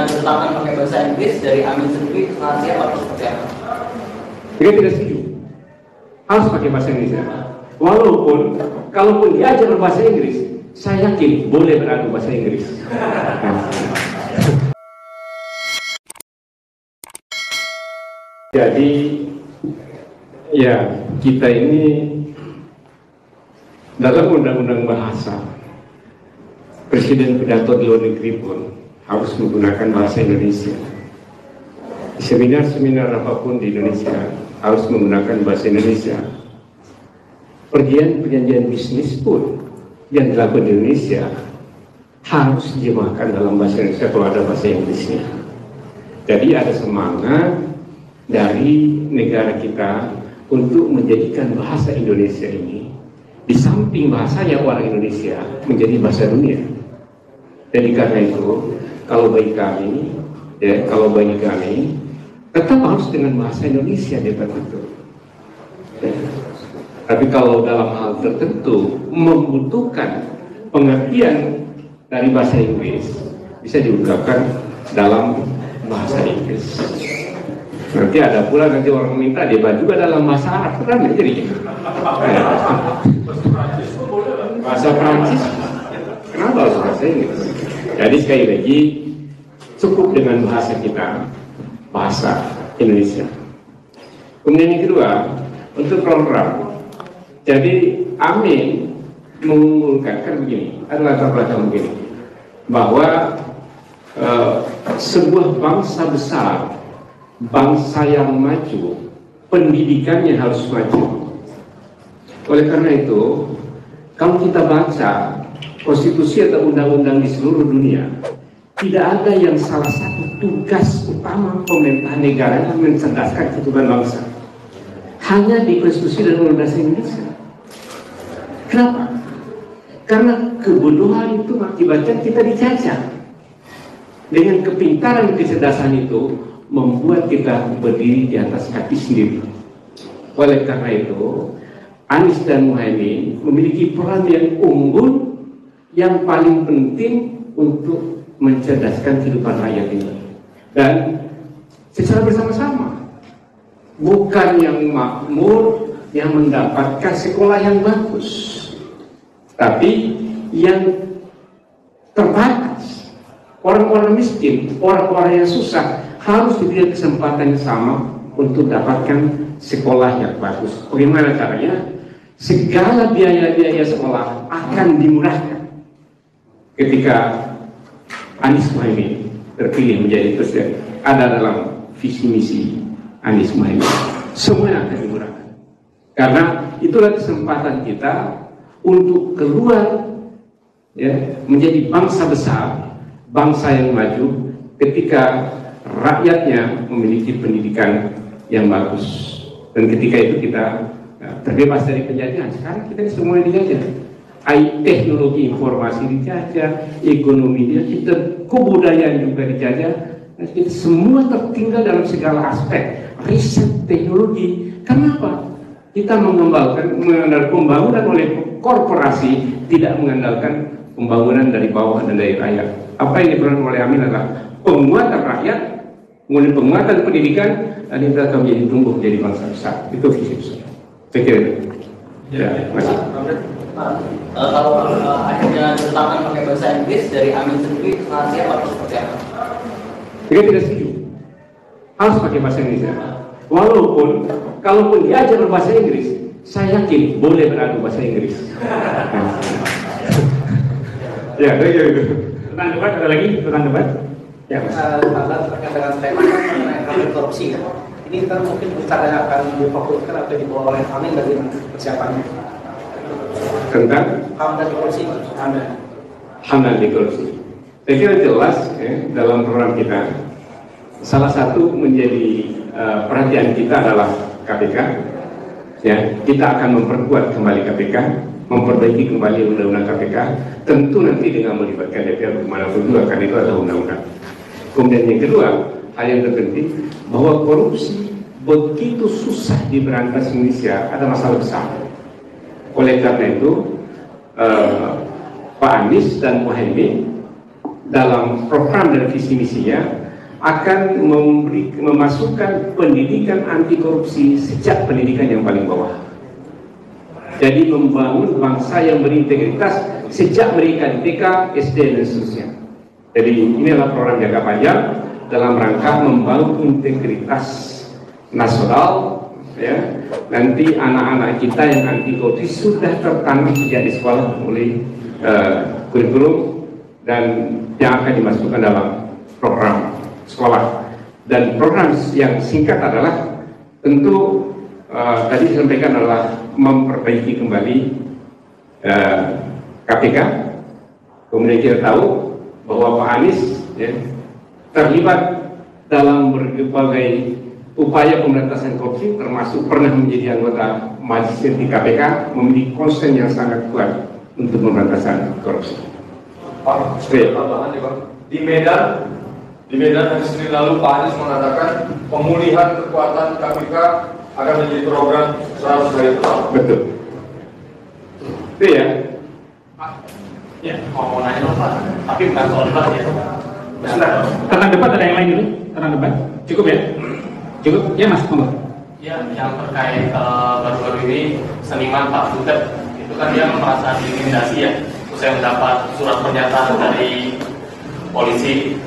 ditetapkan pakai bahasa Inggris dari Amin sendiri siap atau seperti apa? Dia tidak setuju. Harus pakai bahasa Indonesia. Walaupun, kalaupun diajar bahasa Inggris, saya yakin boleh beradu bahasa Inggris. Jadi, ya kita ini dalam undang-undang bahasa, Presiden pidato di luar negeri pun harus menggunakan bahasa Indonesia. Seminar-seminar apapun di Indonesia harus menggunakan bahasa Indonesia. Perjanjian bisnis pun yang dilakukan di Indonesia harus diterjemahkan dalam bahasa Indonesia kalau ada bahasa Inggrisnya. Jadi ada semangat dari negara kita untuk menjadikan bahasa Indonesia ini di samping bahasanya orang Indonesia menjadi bahasa dunia. Jadi karena itu kalau bagi kami, tetap harus dengan bahasa Indonesia debat itu. Tapi kalau dalam hal tertentu membutuhkan pengertian dari bahasa Inggris, bisa diungkapkan dalam bahasa Inggris. Nanti ada pula nanti orang minta debat juga dalam bahasa Arab, kan jadi bahasa Prancis, kenapa harus bahasa Inggris? Jadi sekali lagi cukup dengan bahasa kita, bahasa Indonesia. Kemudian yang kedua, untuk program. Jadi Amin mengunggulkan begini, adalah latar belakang begini, bahwa sebuah bangsa besar, bangsa yang maju, pendidikannya harus maju. Oleh karena itu, kalau kita baca konstitusi atau undang-undang di seluruh dunia, tidak ada yang salah satu tugas utama pemerintahan negara yang mencerdaskan kehidupan bangsa. Hanya di konstitusi dan undang-undang Indonesia. Kenapa? Karena kebodohan itu mengakibatkan kita dijajah. Dengan kepintaran dan kecerdasan itu membuat kita berdiri di atas kaki sendiri. Oleh karena itu, Anies dan Muhaimin memiliki peran yang unggul, yang paling penting untuk mencerdaskan kehidupan rakyat ini. Dan secara bersama-sama, bukan yang makmur yang mendapatkan sekolah yang bagus, tapi yang terbatas, orang-orang miskin, orang-orang yang susah harus diberi kesempatan yang sama untuk dapatkan sekolah yang bagus. Bagaimana caranya? Segala biaya-biaya sekolah akan dimurahkan ketika Anies Muhaimin terpilih menjadi presiden. Ada dalam visi misi Anies Muhaimin, semuanya akan dimurahkan. Karena itulah kesempatan kita untuk keluar, ya, menjadi bangsa besar, bangsa yang maju ketika rakyatnya memiliki pendidikan yang bagus. Dan ketika itu kita terbebas dari penjajahan. Sekarang kita semua dijajah. Teknologi informasi dijajah, ekonomi dijajah, kebudayaan juga dijajah. Kita semua tertinggal dalam segala aspek riset teknologi. Kenapa? Kita mengandalkan pembangunan oleh korporasi, tidak mengandalkan pembangunan dari bawah dan dari rakyat. Apa yang diperlukan oleh Amin adalah penguatan rakyat, kemudian penguatan pendidikan, dan kita akan menjadi tumbuh menjadi bangsa besar. Itu visi besar. Saya kira itu. Ya, masih. Kalau akhirnya ditetapkan pakai bahasa Inggris dari Amin sendiri siap atau seperti apa? Dia tidak setuju. Harus pakai bahasa Indonesia. Walaupun, kalaupun diajar bahasa Inggris, saya yakin boleh beradu bahasa Inggris. Ya, itu. Tentang debat ada lagi tentang debat? Ya, Mas. Terkait dengan tema mengenai korupsi, ya. Ini kan mungkin bicara akan difokuskan atau dibawa oleh Amin dari persiapannya. Tentang HAM dan korupsi, HAM dan korupsi. Saya kira jelas ya, dalam program kita salah satu menjadi perhatian kita adalah KPK. Ya, kita akan memperkuat kembali KPK, memperbaiki kembali undang-undang KPK. Tentu nanti dengan melibatkan DPR kemanapun juga, karena itu adalah undang-undang. Kemudian yang kedua, hal yang terpenting bahwa korupsi begitu susah diberantas Indonesia, ada masalah besar. Oleh karena itu, Pak Anies dan Muhaimin dalam program dan visi misinya akan memasukkan pendidikan anti korupsi sejak pendidikan yang paling bawah. Jadi membangun bangsa yang berintegritas sejak mereka di TK, SD dan seterusnya. Jadi inilah program jangka panjang dalam rangka membangun integritas nasional. Ya, nanti anak-anak kita yang anti korupsi sudah tertanam sejak di sekolah oleh kurikulum dan yang akan dimasukkan dalam program sekolah. Dan program yang singkat adalah tentu tadi disampaikan adalah memperbaiki kembali KPK. Kemudian kita tahu bahwa Pak Anies ya, terlibat dalam berbagai upaya pemberantasan korupsi, termasuk pernah menjadi anggota majelis di KPK, memiliki konsen yang sangat kuat untuk pemberantasan korupsi. Pak, tambahan nih Pak. Di Medan hari Senin lalu Pak Anies mengatakan pemulihan kekuatan KPK akan menjadi program 100 hari pertama. Betul. Itu ya. Pak, ya mau nanya dong Pak, tapi bukan soal debat ya. Sebentar. Tentang debat ada yang lain dulu? Tentang debat? Cukup ya? Cukup? Ya Mas, monggo. Ya, yang terkait baru-baru ini seniman Pak Butet, itu kan dia merasa diintimidasi ya. Saya mendapat surat pernyataan dari polisi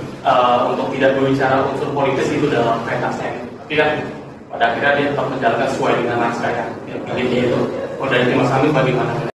untuk tidak berbicara unsur politis itu dalam pentasnya. Tapi kan pada akhirnya dia tetap menjalankan sesuai dengan naskah yang ingin itu. Kalau dari Mas Amin bagaimana?